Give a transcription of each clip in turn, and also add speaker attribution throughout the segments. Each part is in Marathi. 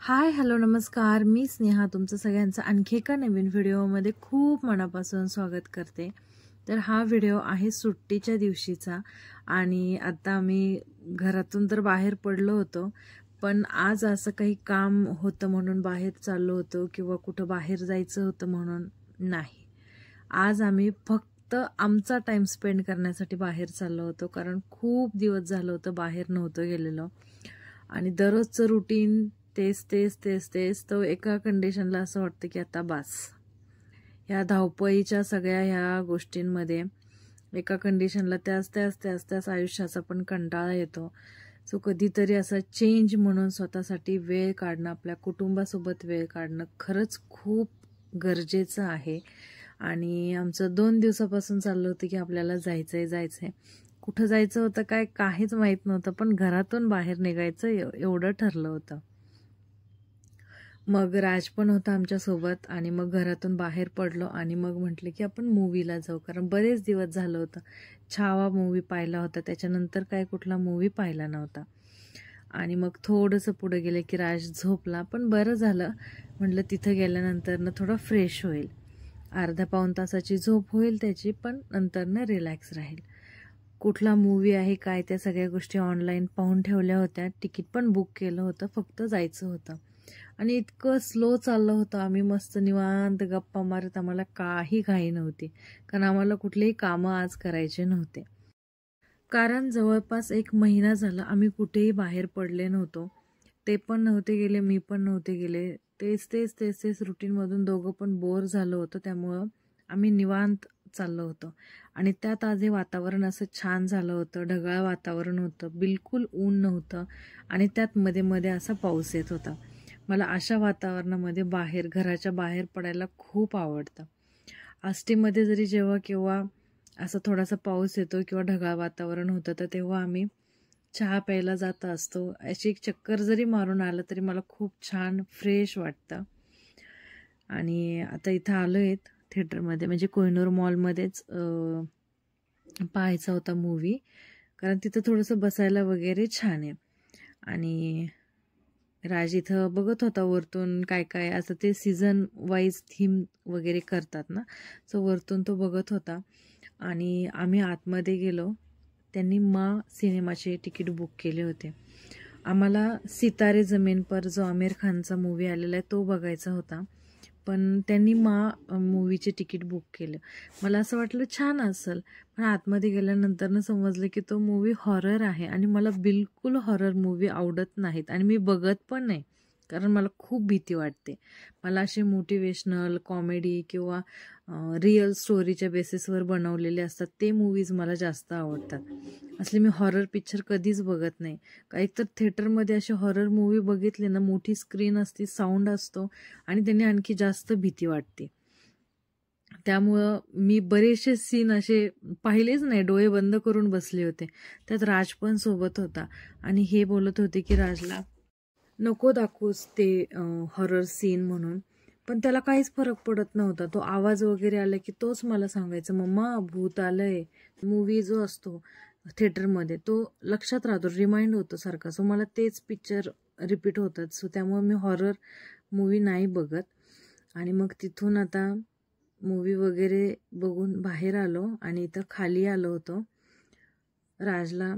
Speaker 1: हाय, हॅलो, नमस्कार. मी स्नेहा तुमचं सगळ्यांचं आणखी एका नवीन व्हिडिओमध्ये खूप मनापासून स्वागत करते. तर हा व्हिडिओ आहे सुट्टीच्या दिवशीचा आणि आता आम्ही घरातून तर बाहेर पडलो होतो, पण आज असं काही काम होतं म्हणून बाहेर चाललो होतो किंवा कुठं बाहेर जायचं होतं म्हणून नाही. आज आम्ही फक्त आमचा टाइम स्पेंड करण्यासाठी बाहेर चाललो होतो, कारण खूप दिवस झालं होतं बाहेर नव्हतो गेलेलो आणि दररोजचं रुटीन तेच तेच तेच तेच तर एका कंडिशनला असं वाटतं की आता बास. ह्या धावपळीच्या सगळ्या ह्या गोष्टींमध्ये एका कंडिशनला त्याच आयुष्याचा पण कंटाळा येतो. सो कधीतरी असं चेंज म्हणून स्वतःसाठी वेळ काढणं, आपल्या कुटुंबासोबत वेळ काढणं खरंच खूप गरजेचं आहे. आणि आमचं 2 दिवसापासून चाललं होतं की आपल्याला जायचंय. कुठं जायचं होतं काय काहीच माहीत नव्हतं, पण घरातून बाहेर निघायचं एवढं ठरलं होतं. मग राज पण होता आमच्यासोबत आणि मग घरातून बाहेर पडलो आणि मग म्हटलं की आपण मूवीला जाऊ, कारण बरेच दिवस झालं होतं. छावा मूवी पाहिला होता, त्याच्यानंतर काय कुठला मूवी पाहिला नव्हता. आणि मग थोडंसं पुढे गेले की राज झोपला, पण बरं झालं. म्हटलं तिथं गेल्यानंतर थोडं फ्रेश होईल, अर्धा पाऊण तासाची झोप होईल त्याची, पण नंतर रिलॅक्स राहील. कुठला मूवी आहे काय त्या सगळ्या गोष्टी ऑनलाईन पाहून ठेवल्या होत्या, तिकीट पण बुक केलं होतं, फक्त जायचं होतं. आणि इतकं स्लो चाललं होतं, आम्ही मस्त निवांत गप्पा मारत, आम्हाला काही घाई नव्हती, कारण आम्हाला कुठलेही कामं आज करायचे नव्हते. कारण जवळपास 1 महिना झाला आम्ही कुठेही बाहेर पडले नव्हतो. ते पण नव्हते गेले, मी पण नव्हते गेले. तेच रुटीनमधून दोघं पण बोर झालो होतो, त्यामुळं आम्ही निवांत चाललो होतो. आणि त्यात आज हे वातावरण असं छान झालं होतं, ढगाळ वातावरण होतं, बिलकुल ऊन नव्हतं आणि त्यात मध्ये मध्ये असा पाऊस येत होता. मला अशा वातावरणामध्ये घराच्या बाहेर पडायला खूप आवडतं. आष्टीमध्ये जरी जेव्हा केव्हा असं थोडासा पाऊस येतो किंवा ढगाळ वातावरण होतं, तर तेव्हा आम्ही चहा प्यायला जात असतो. अशी एक चक्कर जरी मारून आलं तरी मला खूप छान फ्रेश वाटतं. आणि आता इथं आलो आहेत थिएटरमध्ये, म्हणजे कोहिनूर मॉलमध्येच पाहायचा होता मूवी, कारण तिथं थोडंसं बसायला वगैरे छान आहे. आणि राज इथं बघत होता वरतून काय काय असं, ते सीझन वाईज थीम वगैरे करतात ना, सो वरतून तो बघत होता. आणि आम्ही आतमध्ये गेलो. त्यांनी सिनेमाचे तिकीट बुक केले होते. आम्हाला सितारे जमीन पर जो आमिर खानचा मूवी आलेला आहे तो बघायचा होता, पण त्यांनी मूवीचे तिकीट बुक केलं. मला असं वाटलं छान असेल, पण आतमध्ये गेल्यानंतर समजलं की तो मूवी हॉरर आहे आणि मला बिलकुल हॉरर मूवी आवडत नाहीत आणि मी बघत पण नाही, कारण मला खूप भीती वाटते. मला असे मोटिवेशनल कॉमेडी किंवा रिअल स्टोरीच्या बेसिसवर बनवलेले असतात ते मूवीज मला जास्त आवडतात. असले मी हॉरर पिक्चर कधीच बघत नाही. एकतर थिएटरमध्ये असे हॉरर मूवी बघितले ना, मोठी स्क्रीन असते, साऊंड असतो आणि त्यांनी आणखी जास्त भीती वाटते. त्यामुळं मी बरेचसे सीन असे पाहिलेच नाही, डोळे बंद करून बसले होते. त्यात राज पण सोबत होता आणि हे बोलत होते की राजला नको दाखवूस ते हॉरर सीन म्हणून, पण त्याला काहीच फरक पडत नव्हता. तो आवाज वगैरे आला की तोच मला सांगायचा, मम्मा भूत आलंय. मूवी जो असतो थिएटरमध्ये तो लक्षात राहतो, रिमाइंड होतो सारखा. सो मला तेच पिक्चर रिपीट होतात, सो त्यामुळे मी हॉरर मूवी नाही बघत. आणि मग तिथून आता मूवी वगैरे बघून बाहेर आलो आणि इथं खाली आलो होतो. राजला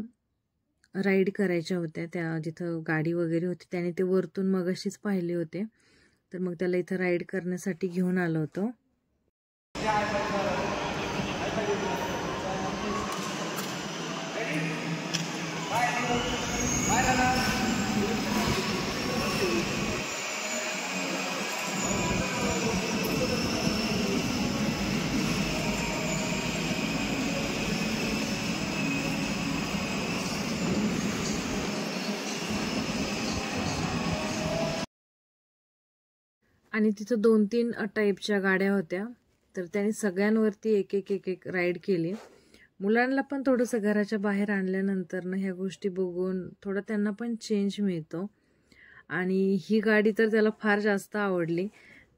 Speaker 1: राईड करायच्या होत्या, त्या जिथं गाडी वगैरे होती त्याने ते वरतून मगाशीच पाहिले होते, तर मग त्याला इथं राईड करण्यासाठी घेऊन आलो होतो. आणि तिथं 2-3 टाईपच्या गाड्या होत्या, तर त्याने सगळ्यांवरती एक एक राईड केली. मुलांना पण थोडंसं घराच्या बाहेर आणल्यानंतर ह्या गोष्टी बघून थोडं त्यांना पण चेंज मिळतो. आणि ही गाडी तर त्याला फार जास्त आवडली.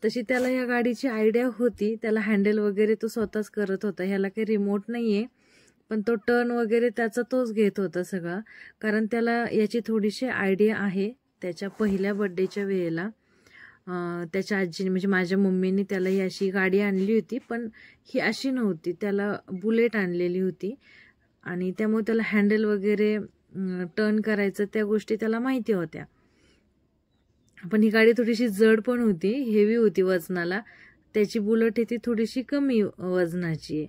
Speaker 1: तशी त्याला या गाडीची आयडिया होती, त्याला हँडल वगैरे तो स्वतःच करत होता. ह्याला काही रिमोट नाही आहे, पण तो टर्न वगैरे त्याचा तोच घेत होता सगळा, कारण त्याला याची थोडीशी आयडिया आहे. त्याच्या पहिल्या बड्डेच्या वेळेला त्याच्या आजीने म्हणजे माझ्या मम्मीने त्याला ही अशी गाडी आणली होती, पण ही अशी नव्हती, त्याला बुलेट आणलेली होती आणि त्यामुळे त्याला हँडल वगैरे टर्न करायचं त्या गोष्टी त्याला माहिती होत्या. पण ही गाडी थोडीशी जड पण होती, हेवी होती वजनाला. त्याची बुलेट आहे ती थोडीशी कमी वजनाची आहे.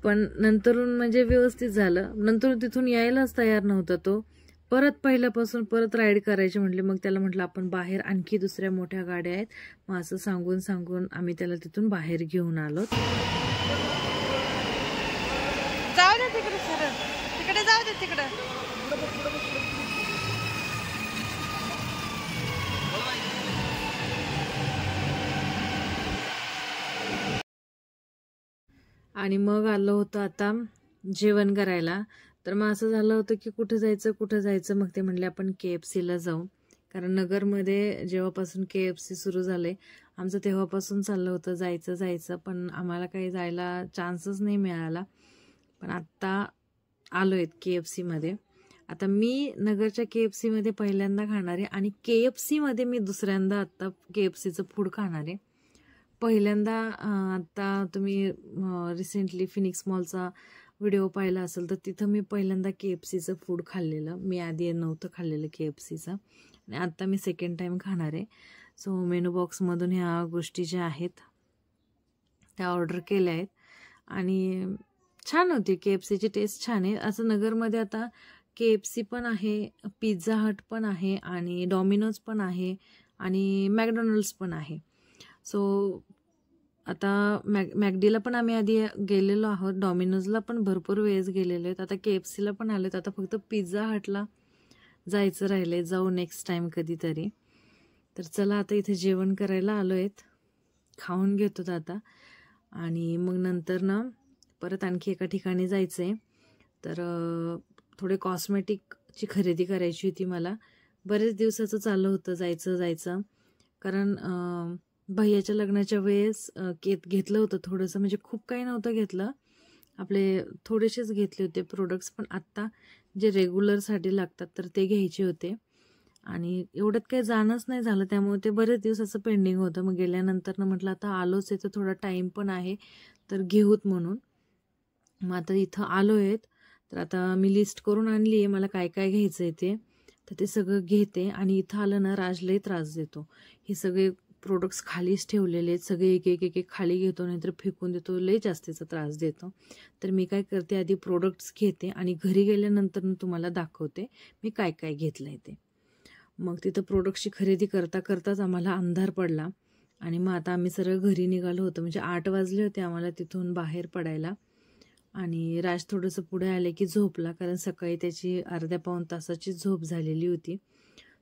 Speaker 1: पण नंतरून म्हणजे व्यवस्थित झालं. नंतर तिथून यायलाच तयार नव्हता तो. परत पहिल्यापासून परत राईड करायची म्हटले. मग त्याला म्हटलं आपण बाहेर आणखी दुसऱ्या मोठ्या गाड्या आहेत, मग असं सांगून सांगून आम्ही त्याला तिथून बाहेर घेऊन आलो.
Speaker 2: जाऊ दे तिकडे सर, तिकडे जाऊ दे तिकडे.
Speaker 1: आणि मग आलं होतं आता जेवण करायला. तर मग असं झालं होतं की कुठं जायचं. मग ते म्हणले आपण KFCला जाऊ, कारण नगरमध्ये जेव्हापासून KFC सुरू झाले आमचं तेव्हापासून चाललं होतं जायचं, पण आम्हाला काही जायला चान्सच नाही मिळाला. पण आत्ता आलो आहेत KFCमध्ये. आता मी नगरच्या KFCमध्ये पहिल्यांदा खाणार आहे आणि KFCमध्ये मी दुसऱ्यांदा आत्ता KFCचं फूड खाणार आहे. पहिल्यांदा आत्ता तुम्ही रिसेंटली फिनिक्स मॉलचा व्हिडिओ पाहिला असेल तर तिथं मी पहिल्यांदा KFCचं फूड खाल्लेलं. मी आधी नव्हतं खाल्लेलं KFCचं आणि आत्ता मी सेकंड टाईम खाणार आहे. सो मेनू बॉक्समधून ह्या गोष्टी ज्या आहेत त्या ऑर्डर केल्या आहेत आणि छान होती. KFCची टेस्ट छान आहे. असं नगरमध्ये आता KFC पण आहे, पिझ्झा हट पण आहे आणि डॉमिनोज पण आहे आणि मॅकडॉनल्ड्स पण आहे. सो आता मॅकडीला पण आम्ही आधी गेलेलो आहोत, डॉमिनोजला पण भरपूर वेळेस गेलेलो आहेत, आता KFCला पण आलो आहेत. आता फक्त पिझ्झा हटला जायचं राहिलं आहे, जाऊ नेक्स्ट टाईम कधीतरी. तर चला आता इथे जेवण करायला आलो आहेत, खाऊन घेतो आता आणि मग नंतर ना परत आणखी एका ठिकाणी जायचं आहे. तर थोडे कॉस्मेटिकची खरेदी करायची होती मला. बरेच दिवसाचं चाललं होतं जायचं, कारण भैयाच्या लग्नाच्या वेळेस घेतलं होतं थोडंसं, म्हणजे खूप काही नव्हतं घेतलं, आपले थोडेसेच घेतले होते प्रोडक्ट्स. पण आत्ता जे रेग्युलरसाठी लागतात तर ते घ्यायचे होते आणि एवढ्यात काही जाणंच नाही झालं, त्यामुळे ते बरेच दिवसाचं पेंडिंग होतं. मग गेल्यानंतर म्हटलं आता आलोच आहे तर थोडा टाईम पण आहे तर घेऊत म्हणून. मग आता इथं आलो आहेत, तर आता मी लिस्ट करून आणली आहे मला काय काय घ्यायचं आहे ते, तर ते सगळं घेते. आणि इथं आलं ना राजलाही त्रास देतो, हे सगळे प्रोडक्ट्स खालीच ठेवलेले आहेत, सगळे एक एक खाली घेतो नाहीतर फेकून देतो, लई जास्तीचा त्रास देतो. तर मी काय करते, आधी प्रोडक्ट्स घेते आणि घरी गेल्यानंतर तुम्हाला दाखवते मी काय काय घेतलं आहे ते. मग तिथं प्रोडक्ट्सची खरेदी करताच आम्हाला अंधार पडला आणि मग आता आम्ही सरळ घरी निघालो होतो. म्हणजे 8 वाजले होते आम्हाला तिथून बाहेर पडायला. आणि राज थोडंसं पुढे आले की झोपला, कारण सकाळी त्याची अर्ध्या पाऊण तासाची झोप झालेली होती.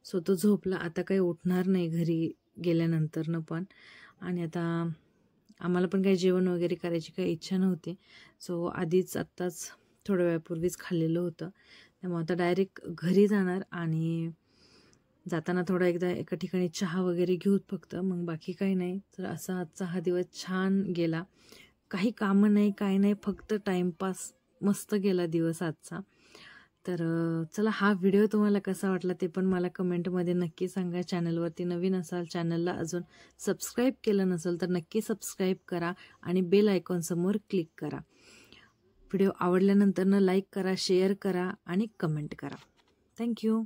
Speaker 1: सो तो झोपला, आता काही उठणार नाही घरी गेल्यानंतरनं पण. आणि आता आम्हाला पण काही जेवण वगैरे करायची काही इच्छा नव्हती. सो आत्ताच थोड्या वेळापूर्वीच खाल्लेलं होतं, त्यामुळे आता डायरेक्ट घरी जाणार आणि जाताना थोडा एकदा एका ठिकाणी चहा वगैरे घेऊत फक्त, मग बाकी काही नाही. तर असा आजचा हा दिवस छान गेला, काही कामं नाही काय नाही, फक्त टाईमपास, मस्त गेला दिवस आजचा. तर चला, हा व्हिडिओ तुम्हाला कसा वाटला ते पण मला कमेंटमध्ये नक्की सांगा. चॅनलवरती नवीन असाल, चॅनलला अजून सबस्क्राईब केलं नसेल तर नक्की सबस्क्राईब करा आणि बेल आयकॉनसमोर क्लिक करा. व्हिडिओ आवडल्यानंतर लाईक करा, शेअर करा आणि कमेंट करा. थँक्यू.